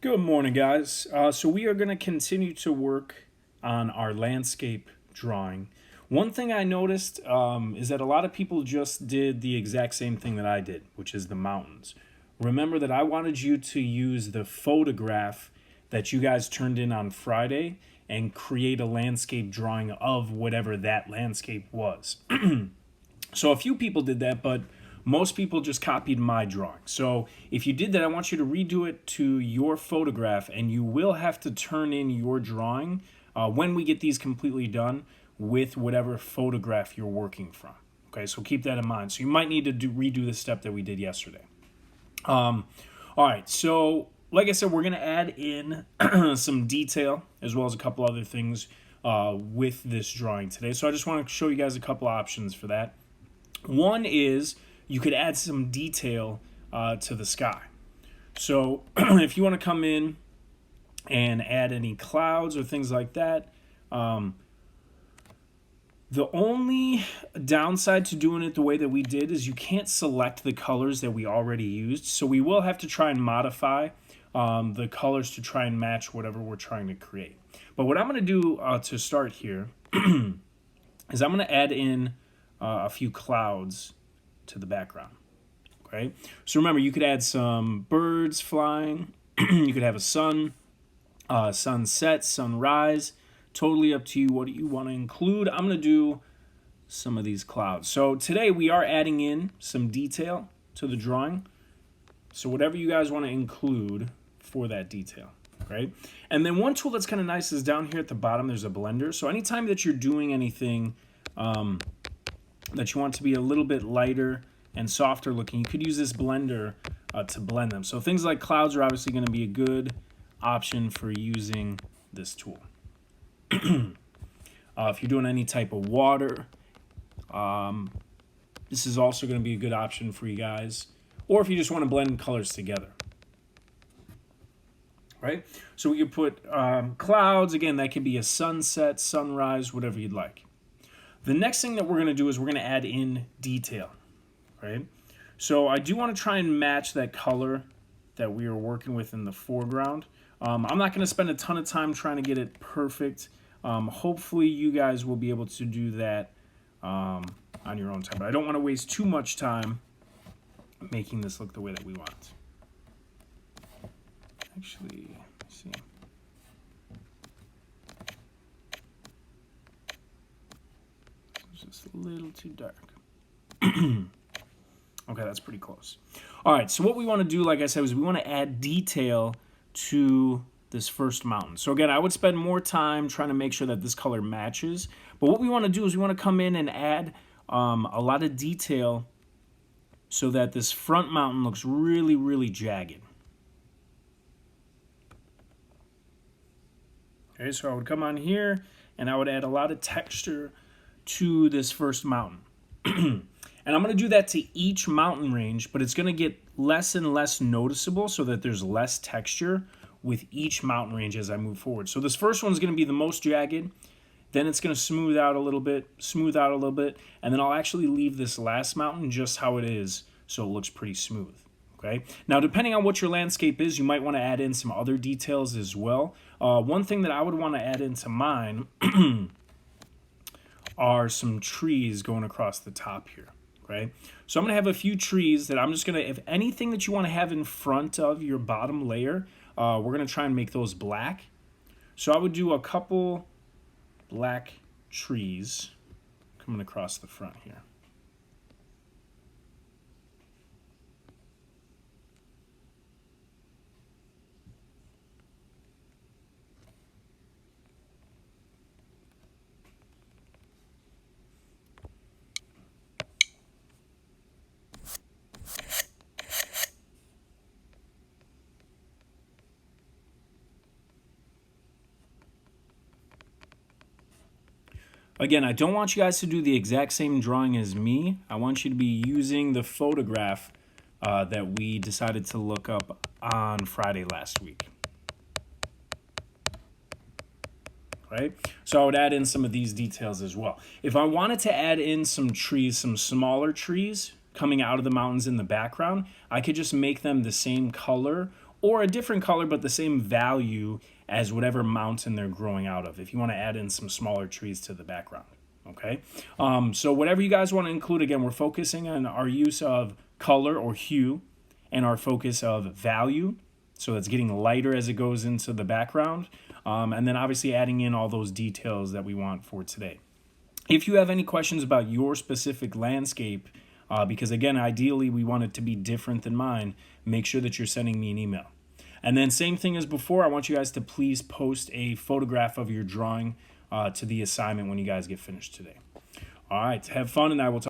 Good morning, guys. So we are going to continue to work on our landscape drawing. One thing I noticed is that a lot of people just did the exact same thing that I did, which is the mountains. Remember that I wanted you to use the photograph that you guys turned in on Friday and create a landscape drawing of whatever that landscape was. So a few people did that, but most people just copied my drawing. So if you did that, I want you to redo it to your photograph, and you will have to turn in your drawing when we get these completely done with whatever photograph you're working from. Okay, so keep that in mind. So you might need to redo the step that we did yesterday. All right, so like I said, we're going to add in some detail as well as a couple other things with this drawing today. So I just want to show you guys a couple options for that. One is you could add some detail to the sky. So if you want to come in and add any clouds or things like that, the only downside to doing it the way that we did is you can't select the colors that we already used. So we will have to try and modify the colors to try and match whatever we're trying to create. But what I'm going to do to start here is I'm going to add in a few clouds to the background. Okay, so remember, you could add some birds flying. You could have a sunset, sunrise. Totally up to you what you want to include. I'm going to do some of these clouds. So today we are adding in some detail to the drawing. So whatever you guys want to include for that detail. Right? And then one tool that's kind of nice is down here at the bottom, there's a blender. So anytime that you're doing anything that you want to be a little bit lighter and softer looking, you could use this blender to blend them. So things like clouds are obviously going to be a good option for using this tool. If you're doing any type of water, this is also going to be a good option for you guys. Or if you just want to blend colors together. Right? So we could put clouds. Again, that could be a sunset, sunrise, whatever you'd like. The next thing that we're going to do is we're going to add in detail. Right? So I do want to try and match that color that we are working with in the foreground. I'm not going to spend a ton of time trying to get it perfect. Hopefully you guys will be able to do that on your own time. But I don't want to waste too much time making this look the way that we want. Actually, let's see. It's just a little too dark. Okay, that's pretty close. All right, so what we want to do, like I said, is we want to add detail to this first mountain. So again, I would spend more time trying to make sure that this color matches. But what we want to do is we want to come in and add a lot of detail so that this front mountain looks really, really jagged. Okay, so I would come on here and I would add a lot of texture to this first mountain. And I'm going to do that to each mountain range, but it's going to get less and less noticeable so that there's less texture with each mountain range as I move forward. So this first one is going to be the most jagged, then it's going to smooth out a little bit, and then I'll actually leave this last mountain just how it is so it looks pretty smooth. Okay. Now, depending on what your landscape is, you might want to add in some other details as well. One thing that I would want to add into mine are some trees going across the top here. Okay, so I'm going to have a few trees that I'm just going to, if anything that you want to have in front of your bottom layer, we're going to try and make those black. So I would do a couple black trees coming across the front here. Again, I don't want you guys to do the exact same drawing as me. I want you to be using the photograph that we decided to look up on Friday last week. Right? So I would add in some of these details as well. If I wanted to add in some trees, some smaller trees coming out of the mountains in the background, I could just make them the same color, or a different color but the same value as whatever mountain they're growing out of, if you want to add in some smaller trees to the background. Okay, so whatever you guys want to include, again, we're focusing on our use of color or hue and our focus of value. So that's getting lighter as it goes into the background. And then obviously adding in all those details that we want for today. If you have any questions about your specific landscape, because again, ideally we want it to be different than mine, make sure that you're sending me an email. And then same thing as before, I want you guys to please post a photograph of your drawing to the assignment when you guys get finished today. All right, have fun, and I will talk